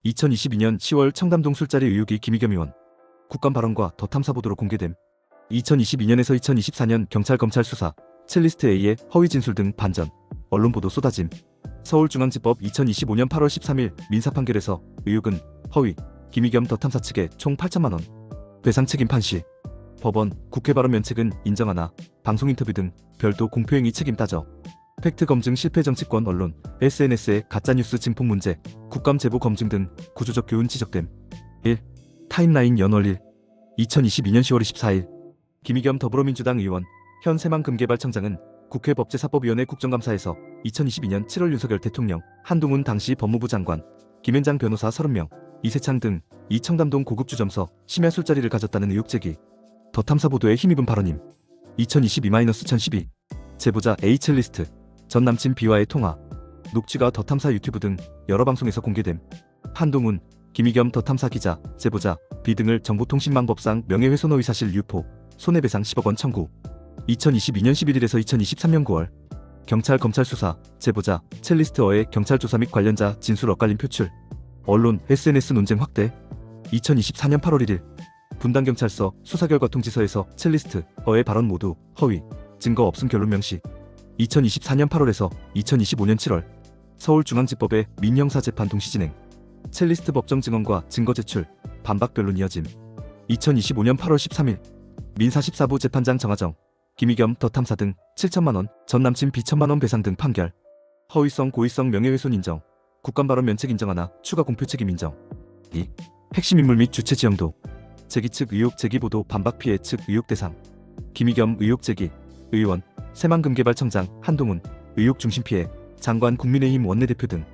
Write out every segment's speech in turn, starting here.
2022년 10월 청담동 술자리 의혹이 김의겸 의원 국감 발언과 더 탐사 보도로 공개됨. 2022년에서 2024년 경찰 검찰 수사 첼리스트 A의 허위 진술 등 반전 언론 보도 쏟아짐. 서울중앙지법 2025년 8월 13일 민사 판결에서 의혹은 허위 김의겸 더 탐사 측에 총 8천만 원 배상 책임 판시. 법원 국회 발언 면책은 인정하나 방송 인터뷰 등 별도 공표행위 책임 따져. 팩트 검증 실패 정치권 언론 SNS의 가짜뉴스 증폭 문제 국감 제보 검증 등 구조적 교훈 지적됨. 1. 타임라인 연월 1. 2022년 10월 24일 김의겸 더불어민주당 의원 현 새만금개발청장은 국회 법제사법위원회 국정감사에서 2022년 7월 윤석열 대통령, 한동훈 당시 법무부 장관, 김앤장 변호사 30명, 이세창 등 이 청담동 고급 주점서 심야 술자리를 가졌다는 의혹 제기. 더 탐사 보도에 힘입은 발언임. 2022-1012 제보자 A 첼리스트 전 남친 B와의 통화 녹취가 더 탐사 유튜브 등 여러 방송에서 공개됨. 한동훈, 김의겸 더 탐사 기자, 제보자 B 등을 정보통신망법상 명예훼손 허위사실 유포, 손해배상 10억 원 청구. 2022년 11일에서 2023년 9월 경찰 검찰 수사 제보자 첼리스트 어의 경찰 조사 및 관련자 진술 엇갈림 표출. 언론 SNS 논쟁 확대. 2024년 8월 1일 분당경찰서 수사결과 통지서에서 첼리스트 어의 발언 모두 허위, 증거 없음 결론 명시. 2024년 8월에서 2025년 7월 서울중앙지법의 민형사재판 동시 진행. 첼리스트 법정 증언과 증거 제출, 반박 변론 이어짐. 2025년 8월 13일 민사 14부 재판장 정하정, 김의겸 더 탐사 등 7천만 원, 전 남친 B 1천만 원 배상 등 판결. 허위성 고의성 명예훼손 인정, 국감 발언 면책 인정하나 추가 공표 책임 인정. 2. 핵심 인물 및 주체 지형도 제기 측 의혹 제기 보도 반박 피해 측 의혹 대상. 김의겸 의혹 제기 의원 새만금개발청장 한동훈 의혹 중심 피해 장관 국민의힘 원내대표 등.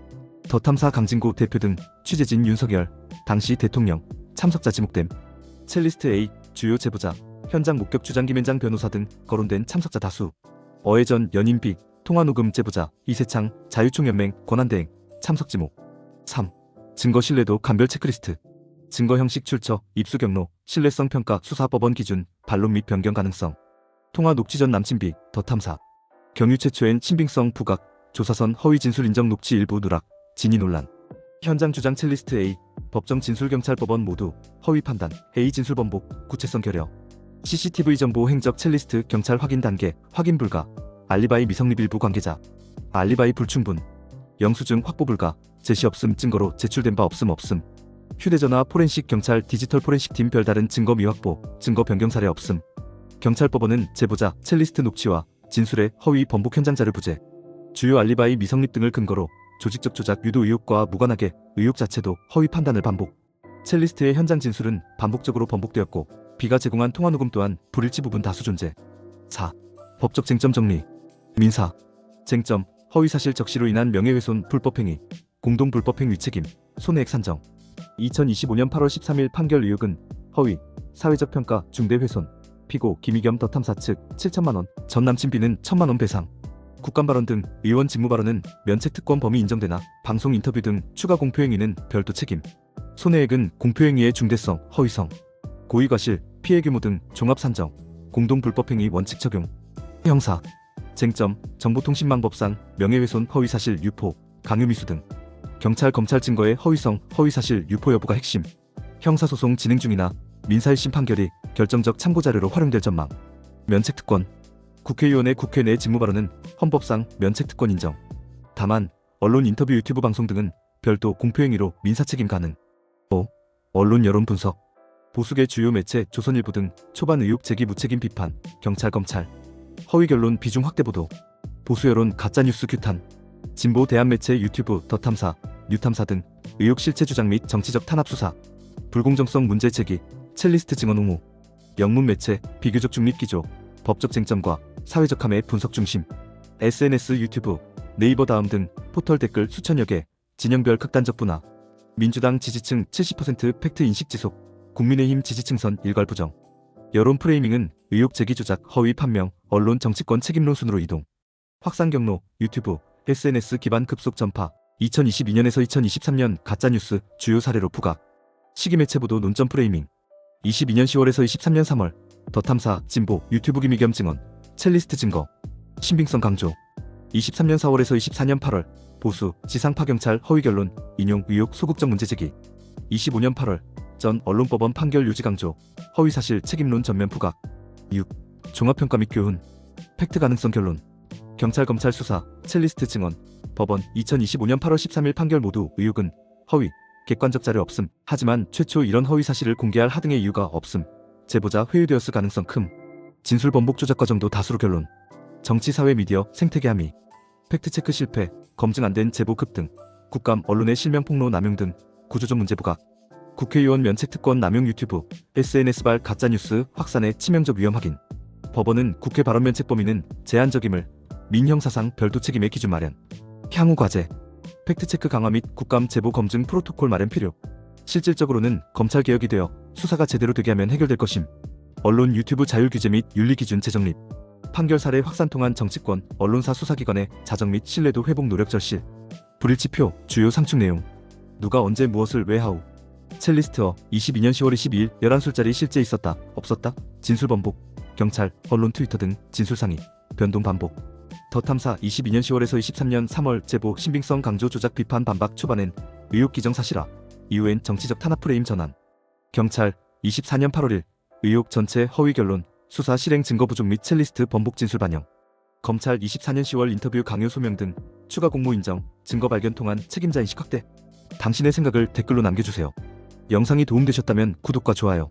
더 탐사 강진구 대표 등 취재진 윤석열 당시 대통령 참석자 지목됨. 첼리스트 A 주요 제보자 현장 목격 주장 김앤장 변호사 등 거론된 참석자 다수. 어해전 연인 B 통화 녹음 제보자 이세창 자유총연맹 권한대행 참석 지목. 3. 증거 신뢰도 감별 체크리스트 증거 형식 출처 입수 경로 신뢰성 평가 수사법원 기준 반론 및 변경 가능성. 통화 녹취 전 남친 B 더 탐사 경유 최초엔 신빙성 부각 조사선 허위 진술 인정 녹취 일부 누락 진위 논란. 현장 주장 첼리스트 A 법정 진술 경찰법원 모두 허위 판단 A 진술 번복 구체성 결여. CCTV 정보 행적 첼리스트 경찰 확인 단계 확인 불가. 알리바이 미성립 일부 관계자 알리바이 불충분. 영수증 확보 불가 제시 없음 증거로 제출된 바 없음. 휴대전화 포렌식 경찰 디지털 포렌식 팀 별다른 증거 미확보 증거 변경 사례 없음. 경찰법원은 제보자 첼리스트 녹취와 진술의 허위 번복 현장 자료 부재 주요 알리바이 미성립 등을 근거로 조직적 조작 유도 의혹과 무관하게 의혹 자체도 허위 판단을 반복. 첼리스트의 현장 진술은 반복적으로 번복되었고 B가 제공한 통화 녹음 또한 불일치 부분 다수 존재. 4. 법적 쟁점 정리. 민사 쟁점 허위 사실 적시로 인한 명예훼손 불법행위 공동 불법행위 책임 손해액 산정. 2025년 8월 13일 판결 의혹은 허위 사회적 평가 중대훼손. 피고 김의겸 더 탐사 측 7천만 원, 전 남친 B는 1천만 원 배상. 국감 발언 등 의원 직무 발언은 면책 특권 범위 인정되나 방송 인터뷰 등 추가 공표행위는 별도 책임. 손해액은 공표행위의 중대성, 허위성, 고의과실, 피해 규모 등 종합 산정. 공동 불법행위 원칙 적용. 형사 쟁점 정보통신망법상 명예훼손 허위사실 유포, 강요미수 등. 경찰 검찰 증거의 허위성, 허위사실 유포 여부가 핵심. 형사소송 진행 중이나 민사 1심 판결이 결정적 참고자료로 활용될 전망. 면책특권 국회의원의 국회 내 직무 발언은 헌법상 면책특권 인정. 다만 언론 인터뷰 유튜브 방송 등은 별도 공표행위로 민사책임 가능. 5. 언론 여론 분석 보수계 주요 매체 조선일보 등 초반 의혹 제기 무책임 비판 경찰 검찰 허위 결론 비중 확대 보도 보수 여론 가짜뉴스 규탄 진보 대한매체 유튜브 더 탐사 뉴탐사 등 의혹 실체 주장 및 정치적 탄압 수사 불공정성 문제 제기 첼리스트 증언 옹호 영문 매체 비교적 중립 기조 법적 쟁점과 사회적 함의 분석 중심. SNS 유튜브 네이버 다음 등 포털 댓글 수천여 개 진영별 극단적 분화. 민주당 지지층 70% 팩트 인식 지속 국민의힘 지지층선 일괄 부정. 여론 프레이밍은 의혹 제기 조작 허위 판명 언론 정치권 책임론 순으로 이동. 확산 경로 유튜브 SNS 기반 급속 전파 2022년에서 2023년 가짜뉴스 주요 사례로 부각. 시기매체 보도 논점 프레이밍 22년 10월에서 23년 3월 더 탐사 진보 유튜브 김의겸 증언 첼리스트 증거 신빙성 강조. 23년 4월에서 24년 8월 보수, 지상파 경찰 허위 결론, 인용 의혹 소극적 문제 제기. 25년 8월 전 언론법원 판결 유지 강조, 허위 사실 책임론 전면 부각. 6. 종합평가 및 교훈, 팩트 가능성 결론. 경찰 검찰 수사, 첼리스트 증언. 법원 2025년 8월 13일 판결 모두 의혹은 허위, 객관적 자료 없음. 하지만 최초 이런 허위 사실을 공개할 하등의 이유가 없음. 제보자 회유되었을 가능성 큼. 진술 번복 조작 과정도 다수로 결론. 정치 사회 미디어 생태계 함의. 팩트체크 실패, 검증 안 된 제보 급등. 국감 언론의 실명 폭로 남용 등 구조적 문제 부각. 국회의원 면책 특권 남용 유튜브, SNS발 가짜뉴스 확산의 치명적 위험 확인. 법원은 국회 발언 면책 범위는 제한적임을, 민형사상 별도 책임의 기준 마련. 향후 과제, 팩트체크 강화 및 국감 제보 검증 프로토콜 마련 필요. 실질적으로는 검찰개혁이 되어 수사가 제대로 되게 하면 해결될 것임. 언론 유튜브 자율 규제 및 윤리 기준 재정립. 판결 사례 확산 통한 정치권, 언론사 수사기관의 자정 및 신뢰도 회복 노력 절실. 불일치표, 주요 상충 내용. 누가 언제 무엇을 왜 하우. 첼리스트어 22년 10월 22일 11술자리 실제 있었다, 없었다, 진술 번복. 경찰, 언론 트위터 등 진술 상의, 변동 반복. 더 탐사 22년 10월에서 23년 3월 제보 신빙성 강조 조작 비판 반박 초반엔 의혹 기정 사실화, 이후엔 정치적 탄압 프레임 전환. 경찰 24년 8월 1일 의혹 전체 허위 결론, 수사 실행 증거 부족 및 첼리스트 번복 진술 반영. 검찰 24년 10월 인터뷰 강요 소명 등 추가 공모 인정, 증거 발견 통한 책임자 인식 확대. 당신의 생각을 댓글로 남겨주세요. 영상이 도움되셨다면 구독과 좋아요,